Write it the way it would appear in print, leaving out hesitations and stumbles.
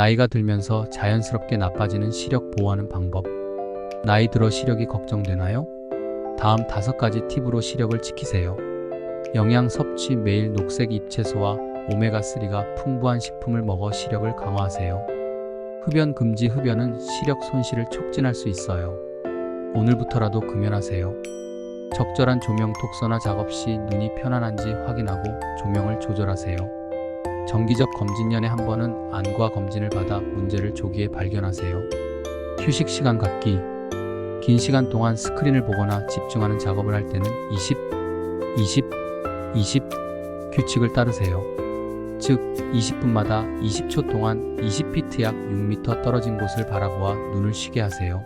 나이가 들면서 자연스럽게 나빠지는 시력 보호하는 방법. 나이 들어 시력이 걱정되나요? 다음 5가지 팁으로 시력을 지키세요. 영양 섭취. 매일 녹색 잎채소와 오메가3가 풍부한 식품을 먹어 시력을 강화하세요. 흡연 금지. 흡연은 시력 손실을 촉진할 수 있어요. 오늘부터라도 금연하세요. 적절한 조명. 독서나 작업 시 눈이 편안한지 확인하고 조명을 조절하세요. 정기적 검진. 년에 한 번은 안과 검진을 받아 문제를 조기에 발견하세요. 휴식 시간 갖기. 긴 시간 동안 스크린을 보거나 집중하는 작업을 할 때는 20, 20, 20 규칙을 따르세요. 즉 20분마다 20초 동안 20피트 약 6m 떨어진 곳을 바라보아 눈을 쉬게 하세요.